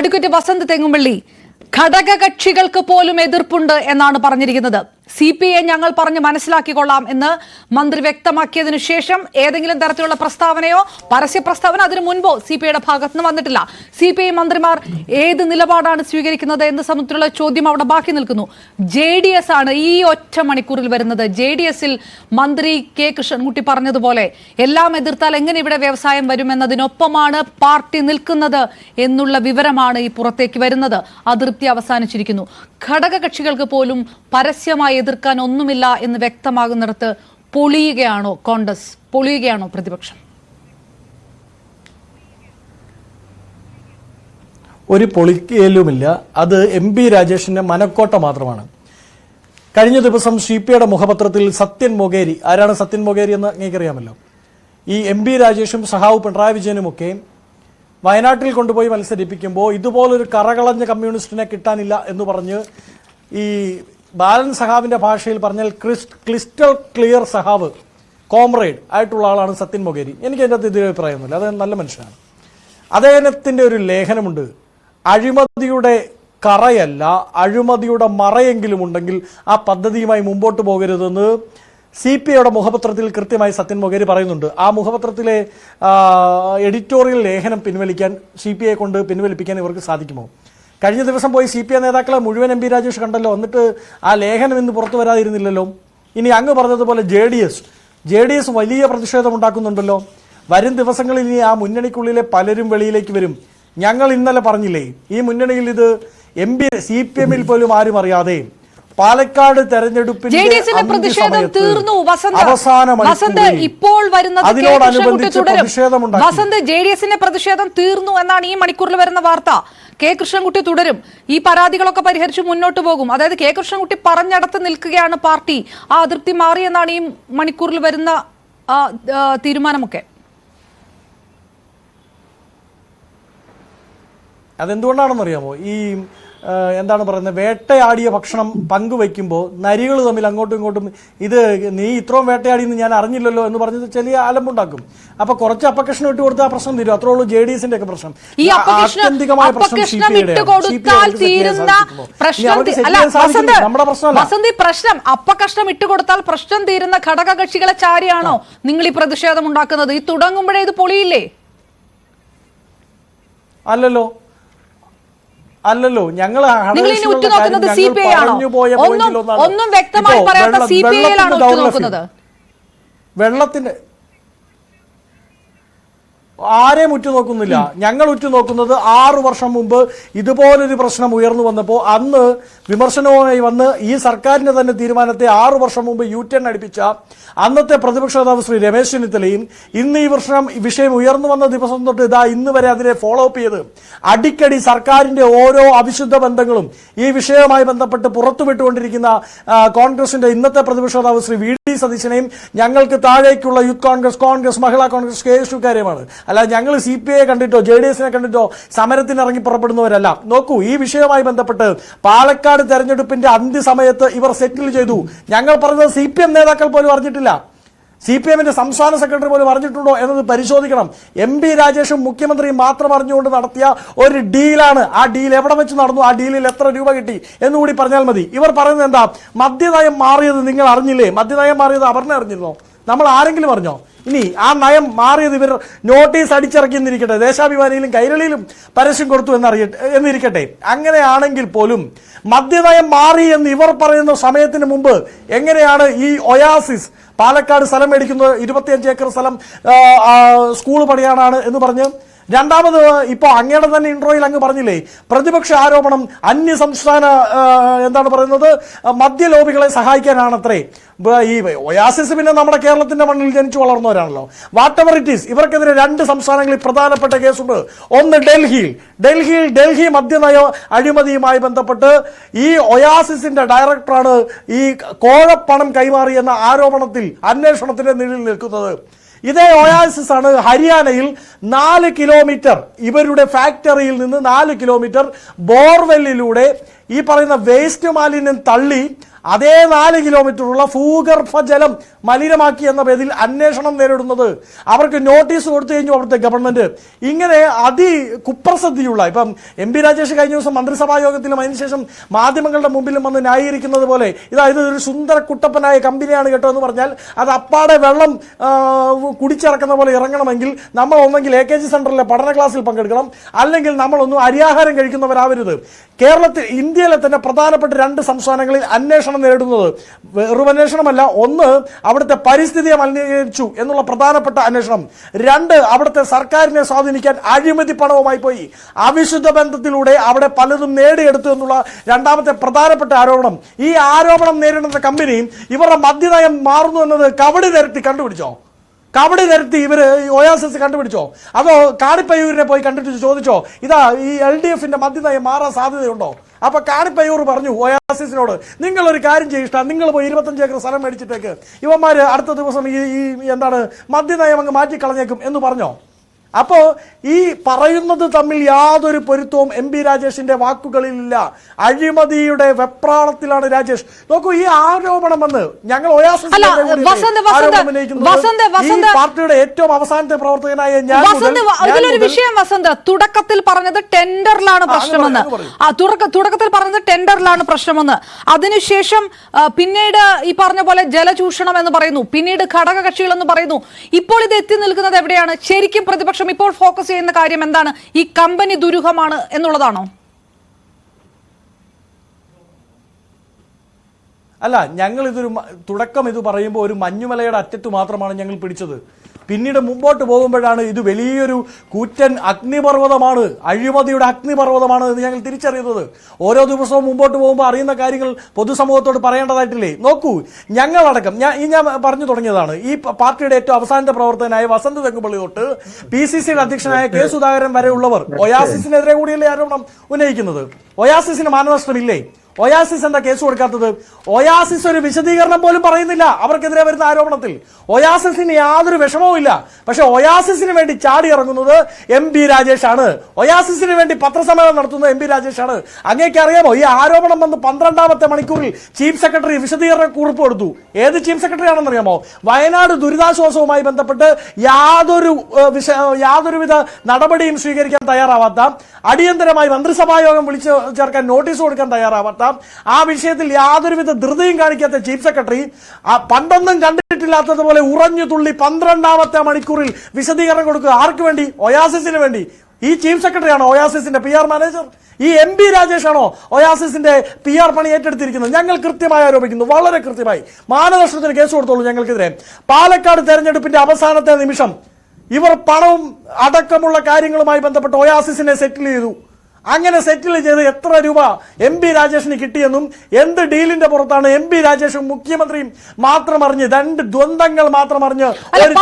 Advocate Vasant Thengumpally, ഘടകകക്ഷികൾക്ക് പോലും എതിർപ്പുണ്ട് എന്നാണ് പറഞ്ഞിരിക്കുന്നത്. CPI ഞങ്ങൾ പറഞ്ഞ് മനസ്സിലാക്കിക്കൊള്ളാം എന്ന് മന്ത്രി വ്യക്തമാക്കിയതിനു ശേഷം ഏതെങ്കിലും തരത്തിലുള്ള പ്രസ്താവനയോ പരസ്യ പ്രസ്താവന അതിനു മുൻപോ CPIയുടെ ഭാഗത്ത് നിന്ന് വന്നിട്ടില്ല. CPI മന്ത്രിമാർ ഏത് നിലപാടാണ് സ്വീകരിക്കുന്നത് എന്ന സംബന്ധിച്ചുള്ള ചോദ്യം അവിടെ ബാക്കി നിൽക്കുന്നു. JDS ആണ് ഈ ഒറ്റ മണിക്കൂറിൽ വരുന്നത്. JDS-ൽ മന്ത്രി കെ കൃഷ്ണൻകുട്ടി പറഞ്ഞതുപോലെ എല്ലാം എതിർത്താൽ എങ്ങനെ ഇവിടെ വ്യവസായം വരുമെന്നതിനൊപ്പമാണ് പാർട്ടി നിൽക്കുന്നത് എന്നുള്ള വിവരമാണ് ഈ പുറത്തേക്ക് വരുന്നത്. അതൃപ്തി അവസാനിച്ചിരിക്കുന്നു. ഘടകകക്ഷികൾക്ക് പോലും പരസ്യമായി എതിർക്കാൻ ഒന്നുമില്ല എന്ന് വ്യക്തമാകുന്നിടത്ത് പൊളിയുകയാണോ കോൺഗ്രസ്, പൊളിയുകയാണോ പ്രതിപക്ഷം? ഒരു പൊളിക്കലുമില്ല. അത് MP രാജേഷിന്റെ മനക്കോട്ട മാത്രമാണ്. കഴിഞ്ഞ ദിവസം CPIയുടെ മുഖപത്രത്തിൽ സത്യൻ മൊകേരി, ആരാണ് സത്യൻ മൊകേരി എന്ന് നിങ്ങൾക്കറിയാമല്ലോ, ഈ MP രാജേഷും സഹാവ് പിണറായി വിജയനുമൊക്കെ വയനാട്ടിൽ കൊണ്ടുപോയി മത്സരിപ്പിക്കുമ്പോൾ ഇതുപോലൊരു കറകളഞ്ഞ കമ്മ്യൂണിസ്റ്റിനെ കിട്ടാനില്ല എന്ന് പറഞ്ഞ് ഈ ബാലൻ സഹാവിന്റെ ഭാഷയിൽ പറഞ്ഞാൽ ക്രിസ്റ്റൽ ക്ലിയർ സഹാവ്, കോമ്രേഡ് ആയിട്ടുള്ള ആളാണ് സത്യൻ മൊകേരി. എനിക്ക് അതിൻ്റെ അകത്ത് എതിരഭിപ്രായമൊന്നുമില്ല, അദ്ദേഹം നല്ല മനുഷ്യനാണ്. അദ്ദേഹത്തിൻ്റെ ഒരു ലേഖനമുണ്ട്, അഴിമതിയുടെ കറയല്ല അഴിമതിയുടെ മറയെങ്കിലും ഉണ്ടെങ്കിൽ ആ പദ്ധതിയുമായി മുമ്പോട്ട് പോകരുതെന്ന് CPIയുടെ മുഖപത്രത്തിൽ കൃത്യമായി സത്യൻ മൊകേരി പറയുന്നുണ്ട്. ആ മുഖപത്രത്തിലെ എഡിറ്റോറിയൽ ലേഖനം പിൻവലിക്കാൻ CPI കൊണ്ട് പിൻവലിപ്പിക്കാൻ ഇവർക്ക് സാധിക്കുമോ? കഴിഞ്ഞ ദിവസം പോയി CPI നേതാക്കളെ മുഴുവൻ MP രാജേഷ് കണ്ടല്ലോ, എന്നിട്ട് ആ ലേഖനം ഇന്ന് പുറത്തു വരാതിരുന്നില്ലല്ലോ. ഇനി അങ്ങ് പറഞ്ഞതുപോലെ JDS വലിയ പ്രതിഷേധം ഉണ്ടാക്കുന്നുണ്ടല്ലോ. വരും ദിവസങ്ങളിൽ ഇനി ആ മുന്നണിക്കുള്ളിലെ പലരും വെളിയിലേക്ക് വരും. ഞങ്ങൾ ഇന്നലെ പറഞ്ഞില്ലേ, ഈ മുന്നണിയിൽ ഇത് CPM-ൽ പോലും ആരും അറിയാതെ പാലക്കാട് തെരഞ്ഞെടുപ്പിന്റെ ഇപ്പോൾ വരുന്നത് വസന്ത് JDS-ന്റെ പ്രതിഷേധം തീർന്നു എന്നാണ് ഈ മണിക്കൂറിൽ വരുന്ന വാർത്ത. കെ കൃഷ്ണൻകുട്ടി തുടരും, ഈ പരാതികളൊക്കെ പരിഹരിച്ച് മുന്നോട്ട് പോകും. അതായത് കെ കൃഷ്ണൻകുട്ടി പറഞ്ഞടത്ത് നിൽക്കുകയാണ് പാർട്ടി. ആ അതിർത്തി മാറിയെന്നാണ് ഈ മണിക്കൂറിൽ വരുന്ന തീരുമാനമൊക്കെ. അതെന്തുകൊണ്ടാണെന്നറിയാമോ? ഈ എന്താണ് പറയുന്നത്, വേട്ടയാടിയ ഭക്ഷണം പങ്കുവയ്ക്കുമ്പോൾ നരികൾ തമ്മിൽ അങ്ങോട്ടും ഇങ്ങോട്ടും ഇത് നീ ഇത്രയും വേട്ടയാടിയെന്ന് ഞാൻ അറിഞ്ഞില്ലല്ലോ എന്ന് പറഞ്ഞത് ചെറിയ അലമ്പുണ്ടാക്കും. അപ്പൊ കുറച്ച് അപ്പകഷ്ണം ഇട്ട് കൊടുത്താൽ ആ പ്രശ്നം തീരും. അത്രേ ഉള്ളൂ JDS-ന്റെ ഒക്കെ പ്രശ്നം. ആത്യന്തികമായ പ്രശ്നം പ്രശ്നം അപ്പകഷ്ണം ഇട്ടുകൊടുത്താൽ പ്രശ്നം തീരുന്ന ഘടകകക്ഷികളെ ചാരിയാണോ നിങ്ങൾ ഈ പ്രതിഷേധം ഉണ്ടാക്കുന്നത്? ഈ തുടങ്ങുമ്പോഴേ ഇത് പൊളിയില്ലേ? അല്ലല്ലോ, ഞങ്ങൾ ഒന്നും വ്യക്തമായി പറയാത്ത CPI-യിലാണോ ഉറ്റുനോക്കുന്നത്? വെള്ളത്തിന്റെ ആരെയും ഉറ്റുനോക്കുന്നില്ല. ഞങ്ങൾ ഉറ്റുനോക്കുന്നത് 6 വർഷം മുമ്പ് ഇതുപോലൊരു പ്രശ്നം ഉയർന്നു വന്നപ്പോൾ അന്ന് വിമർശനവുമായി വന്ന് ഈ സർക്കാരിന്റെ തന്നെ തീരുമാനത്തെ 6 വർഷം മുമ്പ് U-turn അടിപ്പിച്ച അന്നത്തെ പ്രതിപക്ഷ നേതാവ് ശ്രീ രമേശ് ചെന്നിത്തലയും ഇന്ന് ഈ വിഷയം ഉയർന്നു വന്ന ദിവസം തൊട്ട് ഇതാ ഇന്ന് വരെ അതിനെ ഫോളോ അപ്പ് ചെയ്ത് അടിക്കടി സർക്കാരിന്റെ ഓരോ അവിശുദ്ധ ബന്ധങ്ങളും ഈ വിഷയവുമായി ബന്ധപ്പെട്ട് പുറത്തുവിട്ടുകൊണ്ടിരിക്കുന്ന കോൺഗ്രസിന്റെ ഇന്നത്തെ പ്രതിപക്ഷ നേതാവ് ശ്രീ VD സതീശനെയും ഞങ്ങൾക്ക് താഴേക്കുള്ള യൂത്ത് കോൺഗ്രസ് മഹിളാ കോൺഗ്രസ് KSU-കാരെയുമാണ്. അല്ല, ഞങ്ങൾ CPI കണ്ടിട്ടോ JDS-നെ കണ്ടിട്ടോ സമരത്തിന് ഇറങ്ങി പുറപ്പെടുന്നവരല്ല. നോക്കൂ, ഈ വിഷയവുമായി ബന്ധപ്പെട്ട് പാലക്കാട് തെരഞ്ഞെടുപ്പിന്റെ അന്ത്യസമയത്ത് ഇവർ സെറ്റിൽ ചെയ്തു. ഞങ്ങൾ പറഞ്ഞത് CPM നേതാക്കൾ പോലും അറിഞ്ഞിട്ടില്ല. CPM-ന്റെ സംസ്ഥാന സെക്രട്ടറി പോലും അറിഞ്ഞിട്ടുണ്ടോ എന്നത് പരിശോധിക്കണം. MP രാജേഷും മുഖ്യമന്ത്രിയും മാത്രം അറിഞ്ഞുകൊണ്ട് നടത്തിയ ഒരു ഡീലാണ്. ആ ഡീൽ എവിടെ വെച്ച് നടന്നു, ആ ഡീലിൽ എത്ര രൂപ കിട്ടി എന്നുകൂടി പറഞ്ഞാൽ മതി. ഇവർ പറയുന്നത് എന്താ, മദ്യനയം മാറിയത് നിങ്ങൾ അറിഞ്ഞില്ലേ? മദ്യനയം മാറിയത് അപർണ അറിഞ്ഞിരുന്നോ? നമ്മൾ ആരെങ്കിലും അറിഞ്ഞോ? ഇനി ആ നയം മാറിയത് ഇവർ നോട്ടീസ് അടിച്ചിറക്കിയെന്നിരിക്കട്ടെ, ദേശാഭിമാനിയിലും കൈരളിയിലും പരസ്യം കൊടുത്തു എന്നിരിക്കട്ടെ. അങ്ങനെയാണെങ്കിൽ പോലും മദ്യനയം മാറി എന്ന് ഇവർ പറയുന്ന സമയത്തിന് മുമ്പ് എങ്ങനെയാണ് ഈ ഒയാസിസ് പാലക്കാട് സ്ഥലം മേടിക്കുന്നത്, 25 ഏക്കർ സ്ഥലം സ്കൂൾ പണിയാനാണ് എന്ന് പറഞ്ഞ് രണ്ടാമത് ഇപ്പോൾ അങ്ങയുടെ തന്നെ ഇൻട്രോയിൽ അങ്ങ് പറഞ്ഞില്ലേ, പ്രതിപക്ഷ ആരോപണം അന്യ സംസ്ഥാന എന്താണ് പറയുന്നത് മദ്യലോബികളെ സഹായിക്കാനാണത്രേ. ഈ ഒയാസിസ് പിന്നെ നമ്മുടെ കേരളത്തിന്റെ മണ്ണിൽ ജനിച്ചു വളർന്നവരാണല്ലോ. വാട്ട് എവർ ഇറ്റ് ഈസ്, ഇവർക്കെതിരെ 2 സംസ്ഥാനങ്ങളിൽ പ്രധാനപ്പെട്ട കേസുണ്ട്. ഒന്ന് ഡൽഹി മദ്യനയ അഴിമതിയുമായി ബന്ധപ്പെട്ട് ഈ ഒയാസിസിന്റെ ഡയറക്ടറാണ് ഈ കോഴപ്പണം കൈമാറിയെന്ന ആരോപണത്തിൽ അന്വേഷണത്തിന്റെ നിഴലിൽ നിൽക്കുന്നത്. ഇതേ ഒയാസിസ് ആണ് ഹരിയാനയിൽ 4 കിലോമീറ്റർ ഇവരുടെ ഫാക്ടറിയിൽ നിന്ന് 4 കിലോമീറ്റർ ബോർവെല്ലിലൂടെ ഈ പറയുന്ന വേസ്റ്റ് മാലിന്യം തള്ളി അതേ 4 കിലോമീറ്ററുള്ള ഭൂഗർഭ ജലം മലിനമാക്കി എന്ന പേരിൽ അന്വേഷണം നേരിടുന്നത്. അവർക്ക് നോട്ടീസ് കൊടുത്തു കഴിഞ്ഞു അവിടുത്തെ ഗവൺമെന്റ്. ഇങ്ങനെ കുപ്രസിദ്ധിയുള്ള ഇപ്പം എം പി രാജേഷ് കഴിഞ്ഞ ദിവസം മന്ത്രിസഭാ യോഗത്തിലും അതിനുശേഷം മാധ്യമങ്ങളുടെ മുമ്പിലും വന്ന് ന്യായീകരിക്കുന്നത് പോലെ ഇത് ഒരു സുന്ദര കുട്ടപ്പനായ കമ്പനിയാണ് കേട്ടോ എന്ന് പറഞ്ഞാൽ അത് അപ്പാടെ വെള്ളം കുടിച്ചിറക്കുന്ന പോലെ ഇറങ്ങണമെങ്കിൽ നമ്മൾ ഒന്നെങ്കിൽ AKG സെന്ററിലെ പഠന ക്ലാസ്സിൽ പങ്കെടുക്കണം, അല്ലെങ്കിൽ നമ്മളൊന്നും അരിയാഹാരം കഴിക്കുന്നവരാവരുത്. ഇന്ത്യയിലെ തന്നെ പ്രധാനപ്പെട്ട 2 സംസ്ഥാനങ്ങളിൽ അന്വേഷണം നേരിടുന്നത് വെറും അന്വേഷണമല്ല. ഒന്ന്, അവിടുത്തെ പരിസ്ഥിതിയെ മലിനീകരിച്ചു എന്നുള്ള പ്രധാനപ്പെട്ട അന്വേഷണം. 2, അവിടുത്തെ സർക്കാരിനെ സ്വാധീനിക്കാൻ അഴിമതി പണവുമായി പോയി അവിശുദ്ധ ബന്ധത്തിലൂടെ അവിടെ പലതും നേടിയെടുത്തു എന്നുള്ള രണ്ടാമത്തെ പ്രധാനപ്പെട്ട ആരോപണം. ഈ ആരോപണം നേരിടുന്ന കമ്പനിയും ഇവരുടെ മദ്യനയം മാറുന്നു എന്നത് കബഡി നിരത്തി കണ്ടുപിടിച്ചോ? കബഡി നിരത്തി ഇവര് ഒയാസിസ് കണ്ടുപിടിച്ചോ? അതോ കാണിപ്പയ്യൂരിനെ പോയി കണ്ടിട്ട് ചോദിച്ചോ ഇതാ ഈ LDFന്റെ മദ്യനയം മാറാൻ സാധ്യതയുണ്ടോ? അപ്പൊ കാണിപ്പയ്യൂർ പറഞ്ഞു ഒയാസിസിനോട്, നിങ്ങളൊരു കാര്യം ചെയ്യിഷ്ട, നിങ്ങൾ പോയി 25 ഏക്കർ സ്ഥലം മേടിച്ചിട്ടേക്ക്, ഇവന്മാര് അടുത്ത ദിവസം ഈ മദ്യനയം അങ്ങ് മാറ്റിക്കളഞ്ഞേക്കും എന്ന് പറഞ്ഞോ? അപ്പോ ഈ പറയുന്നത് തമ്മിൽ യാതൊരു പൊരുത്തവും എം പി രാജേഷിന്റെ വാക്കുകളിലില്ല. അഴിമതിയുടെ വെപ്രാളത്തിലാണ് രാജേഷ്. നോക്കൂ, ഈ ആരോപണം വന്ന് ഞങ്ങൾ പാർട്ടിയുടെ ഏറ്റവും അവസാനത്തെ പ്രവർത്തകനായ ഇതിലൊരു വിഷയം വസന്ത് തുടക്കത്തിൽ പറഞ്ഞത് ടെൻഡറിലാണ് പ്രശ്നമെന്ന്. തുടക്കത്തിൽ പറഞ്ഞത് ടെൻഡറിലാണ് പ്രശ്നമെന്ന്. അതിനുശേഷം പിന്നീട് ഈ പറഞ്ഞ പോലെ ജലചൂഷണം എന്ന് പറയുന്നു, പിന്നീട് ഘടകകക്ഷികൾ എന്ന് പറയുന്നു. ഇപ്പോൾ ഇത് എത്തി നിൽക്കുന്നത് എവിടെയാണ്? ശരിക്കും പ്രതിപക്ഷം ഇപ്പോൾ ഫോക്കസ് ചെയ്യുന്ന കാര്യം എന്താണ്? ഈ കമ്പനി ദുരൂഹമാണ് എന്നുള്ളതാണോ? അല്ല, ഞങ്ങൾ തുടക്കം ഇത് പറയുമ്പോൾ ഒരു മഞ്ഞുമലയുടെ അറ്റത്ത് മാത്രമാണ് ഞങ്ങൾ പിടിച്ചത്. പിന്നീട് മുമ്പോട്ട് പോകുമ്പോഴാണ് ഇത് വലിയൊരു കൂറ്റൻ അഗ്നിപർവ്വതമാണ്, അഴിമതിയുടെ അഗ്നിപർവ്വതമാണ് എന്ന് ഞങ്ങൾ തിരിച്ചറിയുന്നത്. ഓരോ ദിവസവും മുമ്പോട്ട് പോകുമ്പോൾ അറിയുന്ന കാര്യങ്ങൾ പൊതുസമൂഹത്തോട് പറയേണ്ടതായിട്ടില്ലേ? നോക്കൂ, ഞങ്ങളടക്കം ഞാൻ പറഞ്ഞു തുടങ്ങിയതാണ്. ഈ പാർട്ടിയുടെ ഏറ്റവും അവസാനത്തെ പ്രവർത്തകനായ വസന്ത് തെങ്ങുപള്ളി തൊട്ട് PCCയുടെ അധ്യക്ഷനായ K സുധാകരൻ വരെയുള്ളവർ ഒയാസിസിനെതിരെ കൂടിയല്ലേ ആരോപണം ഉന്നയിക്കുന്നത്. ഒയാസിസിന് മാനനഷ്ടമില്ലേ? ഒയാസിസ് എന്താ കേസ് കൊടുക്കാത്തത്? ഒയാസിസ് ഒരു വിശദീകരണം പോലും പറയുന്നില്ല അവർക്കെതിരെ വരുന്ന ആരോപണത്തിൽ. ഒയാസിസിന് യാതൊരു വിഷമവും ഇല്ല. പക്ഷെ ഒയാസിസിന് വേണ്ടി ചാടി ഇറങ്ങുന്നത് എം പി രാജേഷ് ആണ്. ഒയാസിസിന് വേണ്ടി പത്രസമ്മേളനം നടത്തുന്നത് എം പി രാജേഷ് ആണ്. അങ്ങേക്ക് അറിയാമോ, ഈ ആരോപണം വന്ന് 12ാമത്തെ മണിക്കൂറിൽ ചീഫ് സെക്രട്ടറി വിശദീകരണ കുറിപ്പ് കൊടുത്തു. ഏത് ചീഫ് സെക്രട്ടറി ആണെന്ന് അറിയാമോ? വയനാട് ദുരിതാശ്വാസവുമായി ബന്ധപ്പെട്ട് യാതൊരുവിധ നടപടിയും സ്വീകരിക്കാൻ തയ്യാറാവാത്ത, അടിയന്തരമായി മന്ത്രിസഭാ യോഗം വിളിച്ചു ചേർക്കാൻ നോട്ടീസ് കൊടുക്കാൻ തയ്യാറാവാത്ത, ആ വിഷയത്തിൽ യാതൊരുവിധ ധൃതിയും കാണിക്കാത്ത ചീഫ് സെക്രട്ടറി പണ്ടൊന്നും കണ്ടിട്ടില്ലാത്തതുപോലെ ഉറഞ്ഞു തുള്ളി 12ാമത്തെ മണിക്കൂറിൽ വിശദീകരണം കൊടുക്കുക. ആർക്ക് വേണ്ടി? ഒയാസിസിന് വേണ്ടി. ഈ ചീഫ് സെക്രട്ടറിയാണോ ഒയാസിസിന്റെ PR മാനേജർ? ഈ എം പി രാജേഷ് ആണോ ഒയാസിസിന്റെ PR പണി ഏറ്റെടുത്തിരിക്കുന്നത്? ഞങ്ങൾ കൃത്യമായി ആരോപിക്കുന്നു, വളരെ കൃത്യമായി. മാനനഷ്ടത്തിന് കേസ് കൊടുത്തോളൂ ഞങ്ങൾക്കെതിരെ. പാലക്കാട് തെരഞ്ഞെടുപ്പിന്റെ അവസാനത്തെ നിമിഷം ഇവർ പണവും അടക്കമുള്ള കാര്യങ്ങളുമായി ബന്ധപ്പെട്ട് ഒയാസിസിനെ സെറ്റിൽ ചെയ്തു. അങ്ങനെ സെറ്റിൽ ചെയ്ത് എത്ര രൂപ എം പി രാജേഷിന് കിട്ടിയെന്നും എന്ത് ഡീലിന്റെ പുറത്താണ് എം പി രാജേഷും മുഖ്യമന്ത്രിയും മാത്രം അറിഞ്ഞ്, 2 ദ്വന്ദ്ങ്ങൾ മാത്രം അറിഞ്ഞ് ഒരു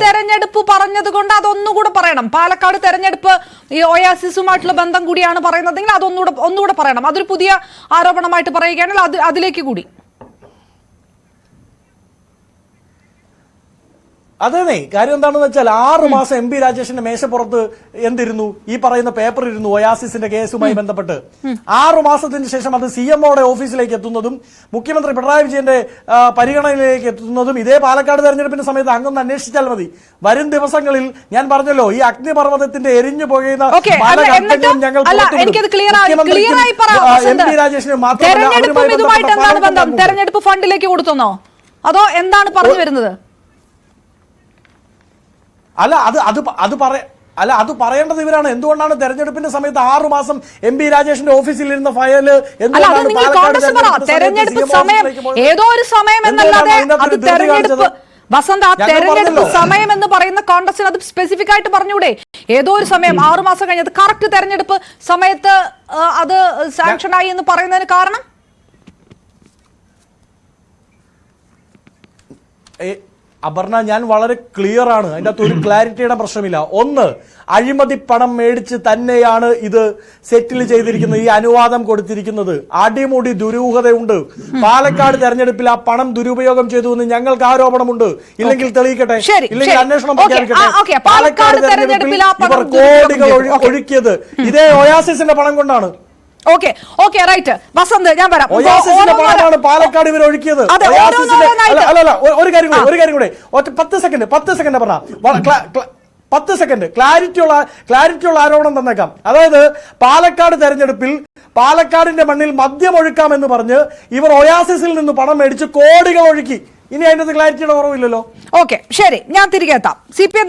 തെരഞ്ഞെടുപ്പ് പറഞ്ഞതുകൊണ്ട് അതൊന്നുകൂടെ പറയണം. പാലക്കാട് തെരഞ്ഞെടുപ്പ് ഈ ഒയാസിസുമായിട്ടുള്ള ബന്ധം കൂടിയാണ് പറയുന്നതെങ്കിൽ അതൊന്നുകൂടെ പറയണം. അതൊരു പുതിയ ആരോപണമായിട്ട് പറയുകയാണെങ്കിൽ അതിലേക്ക് കൂടി. അതേ കാര്യം എന്താണെന്ന് വെച്ചാൽ 6 മാസം എം പി രാജേഷിന്റെ മേശപ്പുറത്ത് എന്തിരുന്നു? ഈ പറയുന്ന പേപ്പർ ഇരുന്നു ഒയാസിസിന്റെ കേസുമായി ബന്ധപ്പെട്ട്. 6 മാസത്തിന് ശേഷം അത് CMOയുടെ ഓഫീസിലേക്ക് എത്തുന്നതും മുഖ്യമന്ത്രി പിണറായി വിജയന്റെ പരിഗണനയിലേക്ക് എത്തുന്നതും ഇതേ പാലക്കാട് തെരഞ്ഞെടുപ്പിന്റെ സമയത്ത് അങ്ങൊന്ന് അന്വേഷിച്ചാൽ മതി. വരും ദിവസങ്ങളിൽ ഞാൻ പറഞ്ഞല്ലോ, ഈ അഗ്നിപർവ്വതത്തിന്റെ എരിഞ്ഞു പോകുന്ന ഞങ്ങൾ എം പി രാജേഷിന് മാത്രമല്ല തെരഞ്ഞെടുപ്പ് ഫണ്ടിലേക്ക് കൊടുത്തുന്നോ അതോ എന്താണ് പറഞ്ഞു വരുന്നത്? അത് പറയേണ്ടത് ഇവരാണ്. എന്തുകൊണ്ടാണ് തെരഞ്ഞെടുപ്പിന്റെ സമയത്ത് 6 മാസം എം പി രാജേഷിന്റെ ഓഫീസിൽ ഇരുന്ന ഫയല് തെരഞ്ഞെടുപ്പ് സമയം ഏതോ ഒരു സമയം എന്നല്ലാതെ അത് തെരഞ്ഞെടുപ്പ് വസന്ത്, ആ തെരഞ്ഞെടുപ്പ് സമയം എന്ന് പറയുന്ന കോൺടസ്റ്റിന് അത് സ്പെസിഫിക് ആയിട്ട് പറഞ്ഞൂടെ? ഏതോ ഒരു സമയം 6 മാസം കഴിഞ്ഞത് കറക്റ്റ് തെരഞ്ഞെടുപ്പ് സമയത്ത് അത് സാങ്ഷൻ ആയി എന്ന് പറയുന്നതിന് കാരണം അപർണ, ഞാൻ വളരെ ക്ലിയർ ആണ്. അതിന്റെ അകത്ത് ഒരു ക്ലാരിറ്റിയുടെ പ്രശ്നമില്ല. ഒന്ന്, അഴിമതി പണം മേടിച്ച് തന്നെയാണ് ഇത് സെറ്റിൽ ചെയ്തിരിക്കുന്നത്, ഈ അനുവാദം കൊടുത്തിരിക്കുന്നത്. അടിമുടി ദുരൂഹതയുണ്ട്. പാലക്കാട് തെരഞ്ഞെടുപ്പിൽ ആ പണം ദുരുപയോഗം ചെയ്തു എന്ന് ഞങ്ങൾക്ക് ആരോപണമുണ്ട്. ഇല്ലെങ്കിൽ തെളിയിക്കട്ടെ, ഇല്ലെങ്കിൽ അന്വേഷണം പ്രഖ്യാപിക്കട്ടെ. പാലക്കാട് തെരഞ്ഞെടുപ്പിൽ ഇവർ കോടികൾ ഒഴുക്കിയത് ഇതേ ഒയാസിസിന്റെ പണം കൊണ്ടാണ്. വസന്ത്, ഞാൻ വരാം. പണമാണ് പാലക്കാട് ഇവർ ഒഴുക്കിയത്. ഒരു കാര്യം കൂടെ 10 സെക്കൻഡ് പറഞ്ഞ 10 സെക്കൻഡ് ക്ലാരിറ്റിയുള്ള ആരോപണം തന്നേക്കാം. അതായത് പാലക്കാട് തെരഞ്ഞെടുപ്പിൽ പാലക്കാടിന്റെ മണ്ണിൽ മദ്യം ഒഴുക്കാമെന്ന് പറഞ്ഞ് ഇവർ ഒയാസിസിൽ നിന്ന് പണം മേടിച്ച് കോടികൾ ഒഴുക്കി. ഇനി അതിന്റെ ക്ലാരിറ്റിയുടെ കുറവില്ലല്ലോ. ശരി, ഞാൻ തിരികെ എത്താം. CPM